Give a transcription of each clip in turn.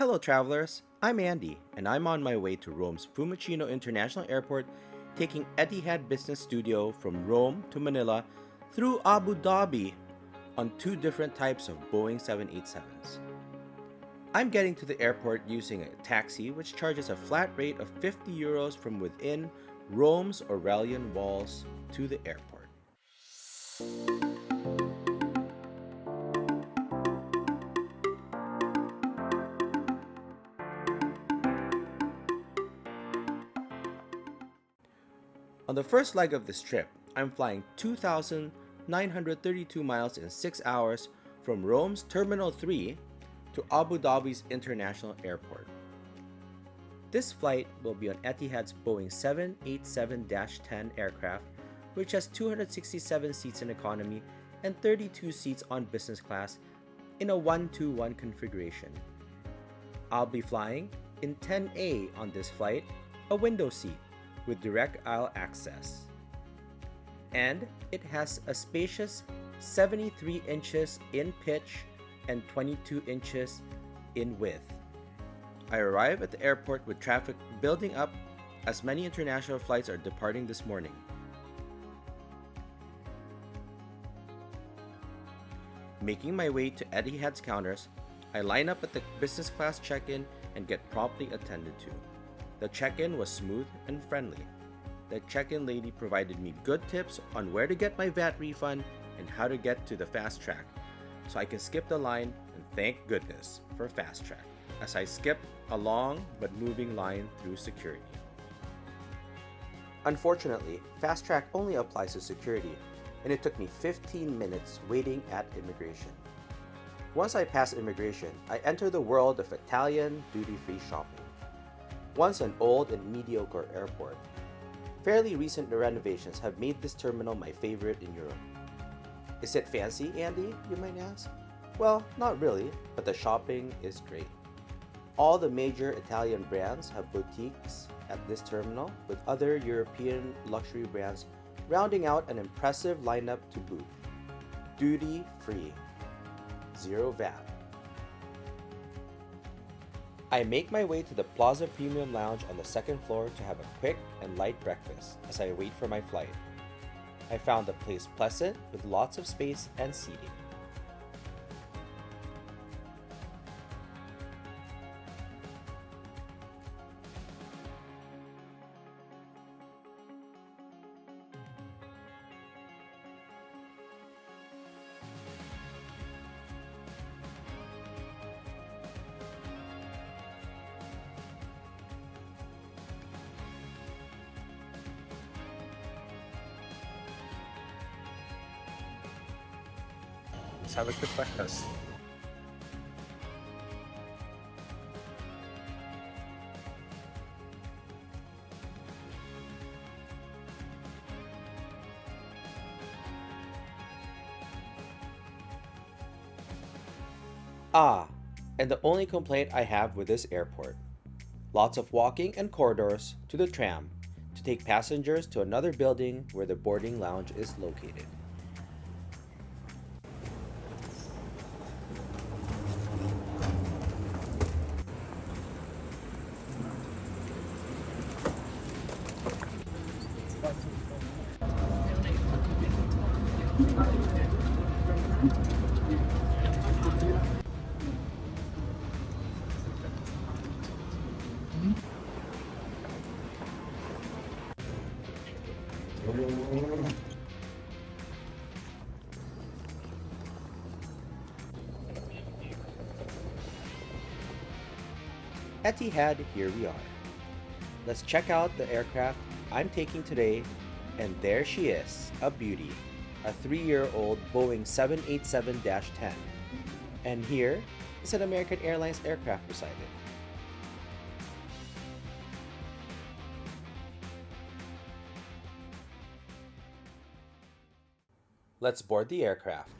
Hello, travelers. I'm Andy, and I'm on my way to Rome's Fiumicino International Airport, taking Etihad Business Studio from Rome to Manila through Abu Dhabi on two different types of Boeing 787s. I'm getting to the airport using a taxi which charges a flat rate of 50 euros from within Rome's Aurelian walls to the airport. On the first leg of this trip, I'm flying 2,932 miles in 6 hours from Rome's Terminal 3 to Abu Dhabi's International Airport. This flight will be on Etihad's Boeing 787-10 aircraft, which has 267 seats in economy and 32 seats on business class in a 1-2-1 configuration. I'll be flying in 10A on this flight, a window seat with direct aisle access. And it has a spacious 73 inches in pitch and 22 inches in width. I arrive at the airport with traffic building up as many international flights are departing this morning. Making my way to Etihad's counters, I line up at the business class check-in and get promptly attended to. The check-in was smooth and friendly. The check-in lady provided me good tips on where to get my VAT refund and how to get to the fast track, so I can skip the line, and thank goodness for fast track, as I skipped a long but moving line through security. Unfortunately, fast track only applies to security, and it took me 15 minutes waiting at immigration. Once I pass immigration, I enter the world of Italian duty-free shopping. Once an old and mediocre airport, fairly recent renovations have made this terminal my favorite in Europe. Is it fancy, Andy, you might ask? Well, not really, but the shopping is great. All the major Italian brands have boutiques at this terminal, with other European luxury brands rounding out an impressive lineup to boot. Duty-free. Zero VAT. I make my way to the Plaza Premium Lounge on the second floor to have a quick and light breakfast as I wait for my flight. I found the place pleasant with lots of space and seating. Let's have a quick breakfast. And the only complaint I have with this airport. Lots of walking and corridors to the tram to take passengers to another building where the boarding lounge is located. Etihad, here we are. Let's check out the aircraft I'm taking today, and there she is, a beauty, a 3-year-old Boeing 787-10. And here is an American Airlines aircraft beside it. Let's board the aircraft.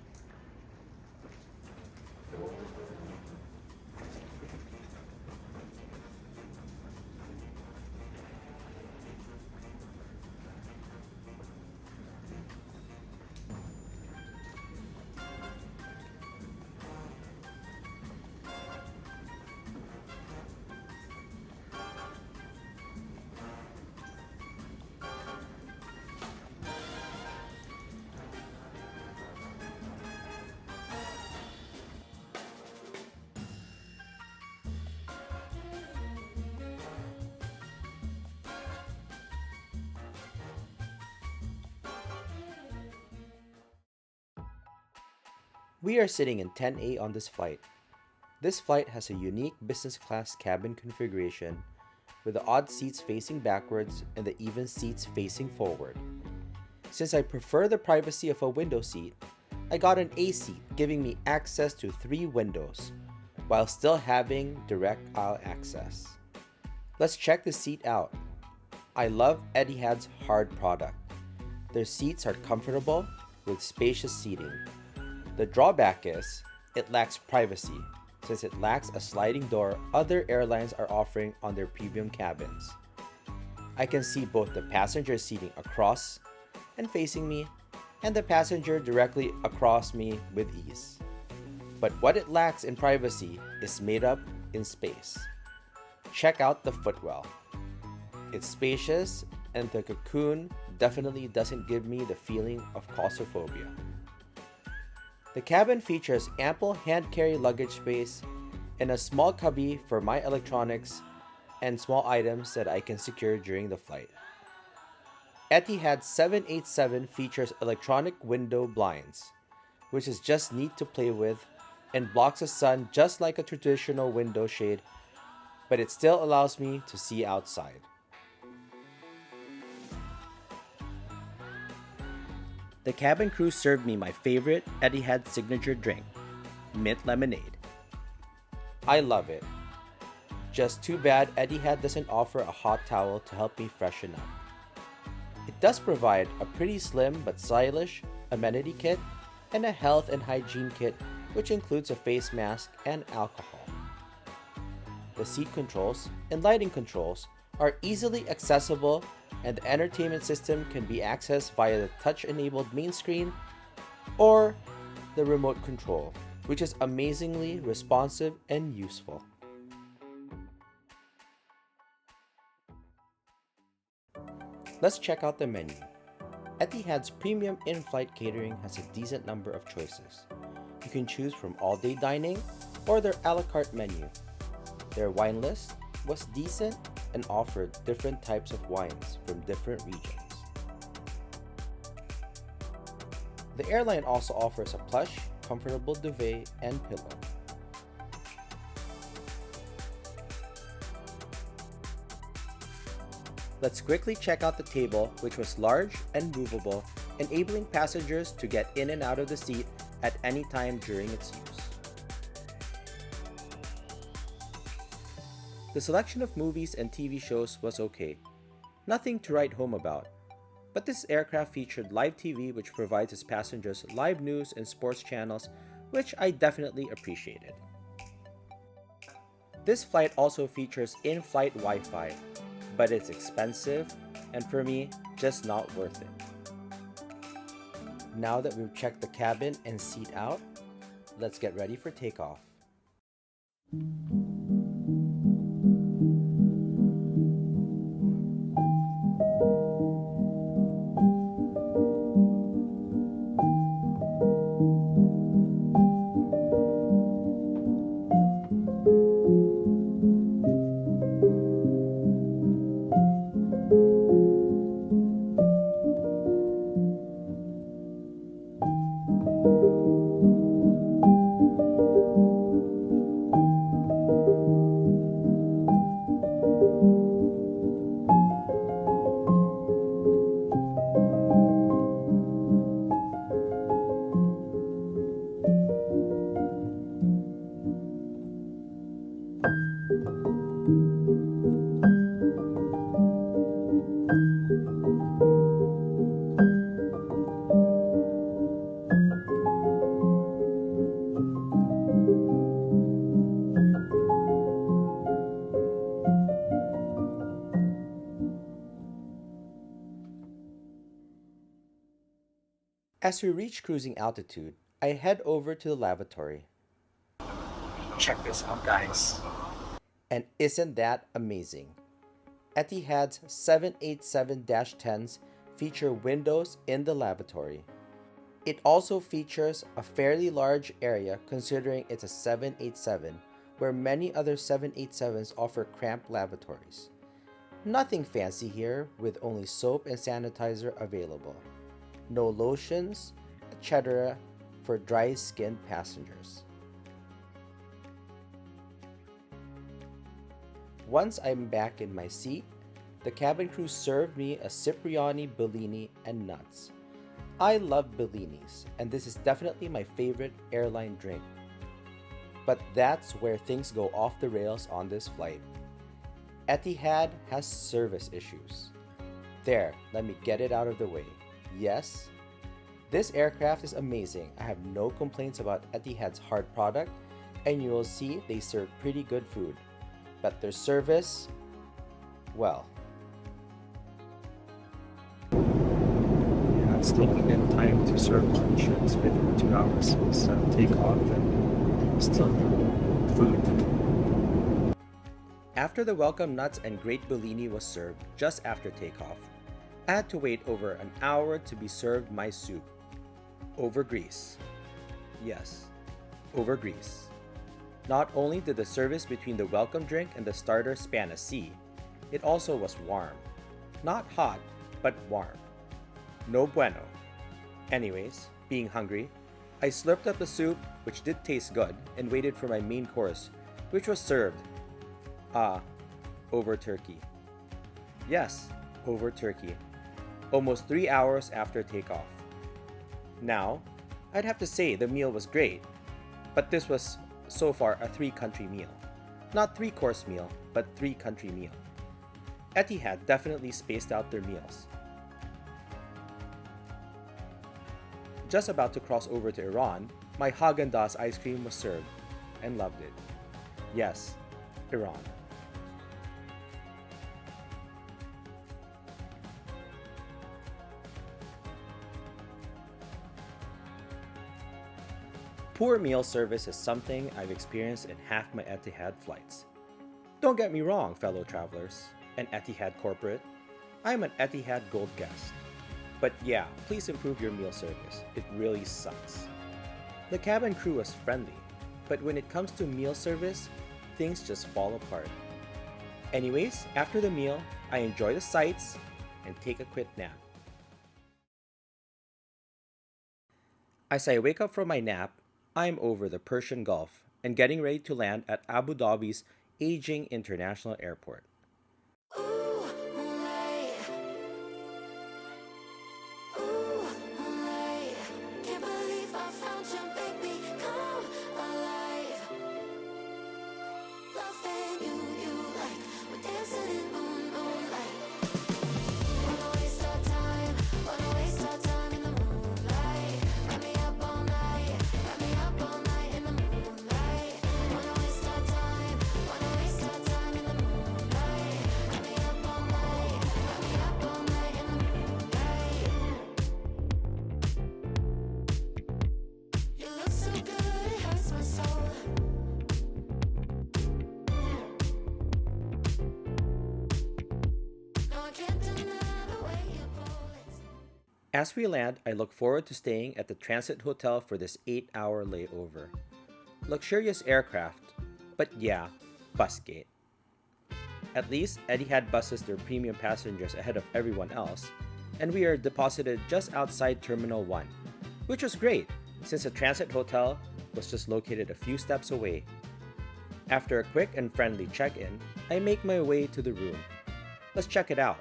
We are sitting in 10A on this flight. This flight has a unique business class cabin configuration with the odd seats facing backwards and the even seats facing forward. Since I prefer the privacy of a window seat, I got an A seat giving me access to 3 windows, while still having direct aisle access. Let's check the seat out. I love Etihad's hard product. Their seats are comfortable with spacious seating. The drawback is, it lacks privacy, since it lacks a sliding door other airlines are offering on their premium cabins. I can see both the passenger seating across and facing me, and the passenger directly across me with ease. But what it lacks in privacy is made up in space. Check out the footwell. It's spacious, and the cocoon definitely doesn't give me the feeling of claustrophobia. The cabin features ample hand-carry luggage space and a small cubby for my electronics and small items that I can secure during the flight. Etihad 787 features electronic window blinds, which is just neat to play with and blocks the sun just like a traditional window shade, but it still allows me to see outside. The cabin crew served me my favorite Etihad signature drink, mint lemonade. I love it. Just too bad Etihad doesn't offer a hot towel to help me freshen up. It does provide a pretty slim but stylish amenity kit and a health and hygiene kit, which includes a face mask and alcohol. The seat controls and lighting controls are easily accessible, and the entertainment system can be accessed via the touch-enabled main screen or the remote control, which is amazingly responsive and useful. Let's check out the menu. Etihad's premium in-flight catering has a decent number of choices. You can choose from all-day dining or their a la carte menu. Their wine list was decent and offered different types of wines from different regions. The airline also offers a plush, comfortable duvet and pillow. Let's quickly check out the table, which was large and movable, enabling passengers to get in and out of the seat at any time during its use. The selection of movies and TV shows was okay. Nothing to write home about. But this aircraft featured live TV, which provides its passengers live news and sports channels, which I definitely appreciated. This flight also features in-flight Wi-Fi, but it's expensive and for me, just not worth it. Now that we've checked the cabin and seat out, let's get ready for takeoff. As we reach cruising altitude, I head over to the lavatory. Check this out, guys. And isn't that amazing? Etihad's 787-10s feature windows in the lavatory. It also features a fairly large area considering it's a 787, where many other 787s offer cramped lavatories. Nothing fancy here, with only soap and sanitizer available. No lotions, etc. for dry-skinned passengers. Once I'm back in my seat, the cabin crew served me a Cipriani Bellini and nuts. I love Bellinis, and this is definitely my favorite airline drink. But that's where things go off the rails on this flight. Etihad has service issues. There, let me get it out of the way. Yes, this aircraft is amazing. I have no complaints about Etihad's hard product, and you will see they serve pretty good food. But their service, well. Yeah, it's taking them time to serve lunch. It's been 2 hours since takeoff and still no food. After the welcome nuts and great Bellini was served just after takeoff, I had to wait over an hour to be served my soup. Over grease. Yes, over grease. Not only did the service between the welcome drink and the starter span a sea, it also was warm. Not hot, but warm. No bueno. Anyways, being hungry, I slurped up the soup, which did taste good, and waited for my main course, which was served. Over turkey. Yes, over turkey. Almost 3 hours after takeoff. Now, I'd have to say the meal was great, but this was so far a 3-country meal. Not 3-course meal, but 3-country meal. Etihad definitely spaced out their meals. Just about to cross over to Iran, my Haagen-Dazs ice cream was served, and loved it. Yes, Iran. Poor meal service is something I've experienced in half my Etihad flights. Don't get me wrong, fellow travelers, and Etihad corporate. I am an Etihad Gold guest. But yeah, please improve your meal service. It really sucks. The cabin crew was friendly, but when it comes to meal service, things just fall apart. Anyways, after the meal, I enjoy the sights and take a quick nap. As I wake up from my nap, I'm over the Persian Gulf and getting ready to land at Abu Dhabi's aging international airport. As we land, I look forward to staying at the transit hotel for this 8-hour layover. Luxurious aircraft, but yeah, busgate. At least Etihad buses their premium passengers ahead of everyone else, and we are deposited just outside Terminal 1, which was great since the transit hotel was just located a few steps away. After a quick and friendly check-in, I make my way to the room. Let's check it out.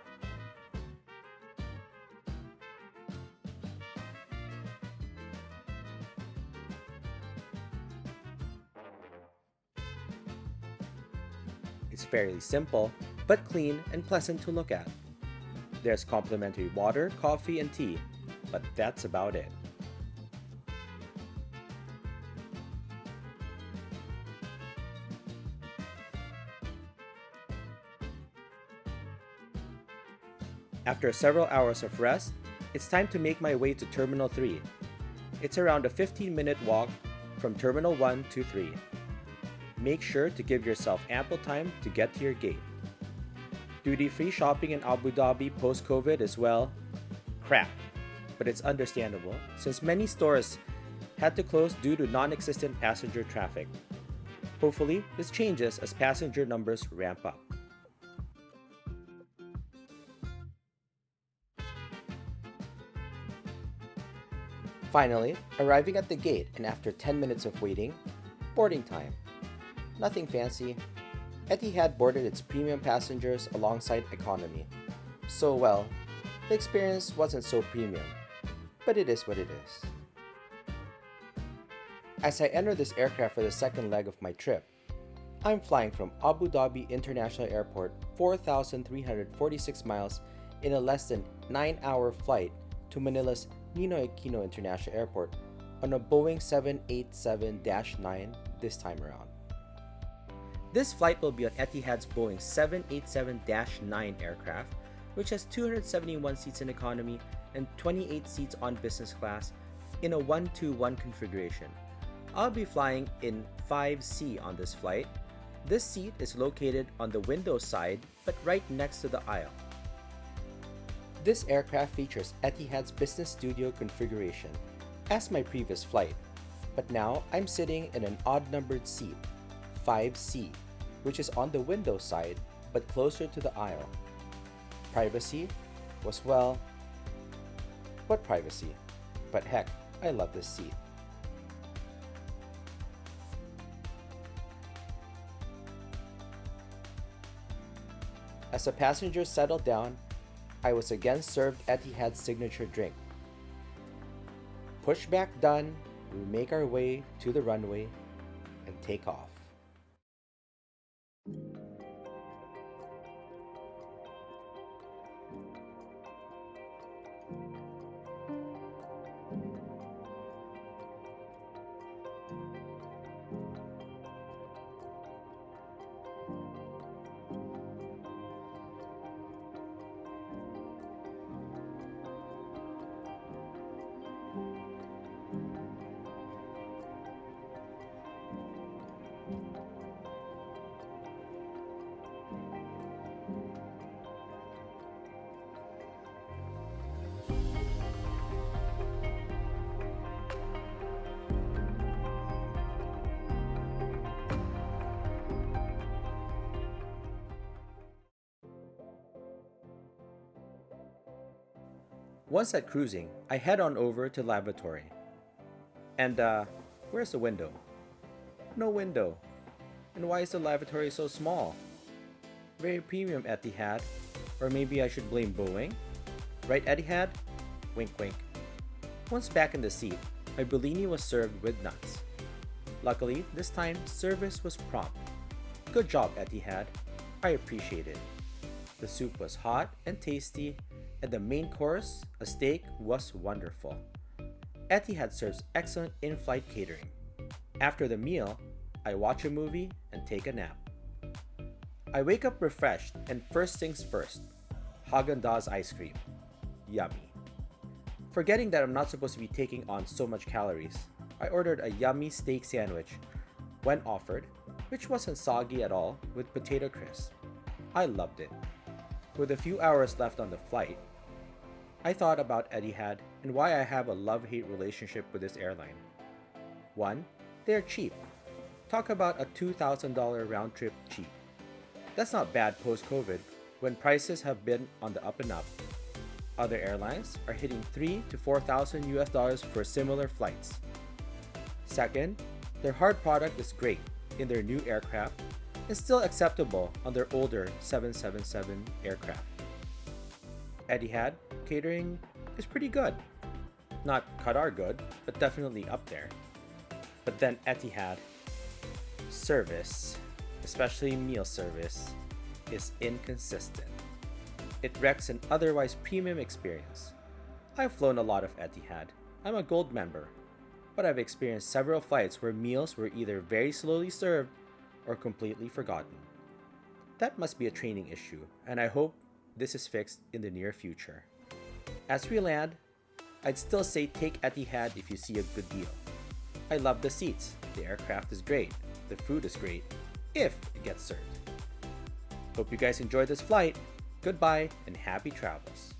It's fairly simple, but clean and pleasant to look at. There's complimentary water, coffee, and tea, but that's about it. After several hours of rest, it's time to make my way to Terminal 3. It's around a 15-minute walk from Terminal 1 to 3. Make sure to give yourself ample time to get to your gate. Duty-free shopping in Abu Dhabi post-COVID is, well, crap. But it's understandable since many stores had to close due to non-existent passenger traffic. Hopefully, this changes as passenger numbers ramp up. Finally, arriving at the gate and after 10 minutes of waiting, boarding time. Nothing fancy. Etihad boarded its premium passengers alongside economy. So well, the experience wasn't so premium, but it is what it is. As I enter this aircraft for the second leg of my trip, I'm flying from Abu Dhabi International Airport 4,346 miles in a less than 9-hour flight to Manila's Ninoy Aquino International Airport on a Boeing 787-9 this time around. This flight will be on Etihad's Boeing 787-9 aircraft, which has 271 seats in economy and 28 seats on business class in a 1-2-1 configuration. I'll be flying in 5C on this flight. This seat is located on the window side but right next to the aisle. This aircraft features Etihad's business studio configuration, as my previous flight, but now I'm sitting in an odd-numbered seat, 5C, which is on the window side but closer to the aisle. Privacy was, well, what privacy? But heck, I love this seat. As the passengers settled down, I was again served Etihad's signature drink. Pushback done, we make our way to the runway and take off. Once at cruising, I head on over to lavatory. And where's the window? No window. And why is the lavatory so small? Very premium, Etihad. Or maybe I should blame Boeing? Right, Etihad? Wink wink. Once back in the seat, my Bellini was served with nuts. Luckily, this time, service was prompt. Good job, Etihad. I appreciate it. The soup was hot and tasty, and the main course, a steak, was wonderful. Etihad serves excellent in-flight catering. After the meal, I watch a movie and take a nap. I wake up refreshed, and first things first, Haagen-Dazs ice cream. Yummy. Forgetting that I'm not supposed to be taking on so much calories, I ordered a yummy steak sandwich when offered, which wasn't soggy at all, with potato crisp. I loved it. With a few hours left on the flight, I thought about Etihad and why I have a love-hate relationship with this airline. 1. They're cheap. Talk about a $2,000 round trip cheap. That's not bad post-COVID when prices have been on the up and up. Other airlines are hitting $3,000 to $4,000 for similar flights. Second, their hard product is great in their new aircraft and still acceptable on their older 777 aircraft. Etihad catering is pretty good. Not Qatar good, but definitely up there. But then Etihad service, especially meal service, is inconsistent. It wrecks an otherwise premium experience. I've flown a lot of Etihad. I'm a gold member, but I've experienced several flights where meals were either very slowly served or completely forgotten. That must be a training issue, and I hope this is fixed in the near future. As we land, I'd still say take Etihad if you see a good deal. I love the seats, the aircraft is great, the food is great, if it gets served. Hope you guys enjoyed this flight. Goodbye and happy travels.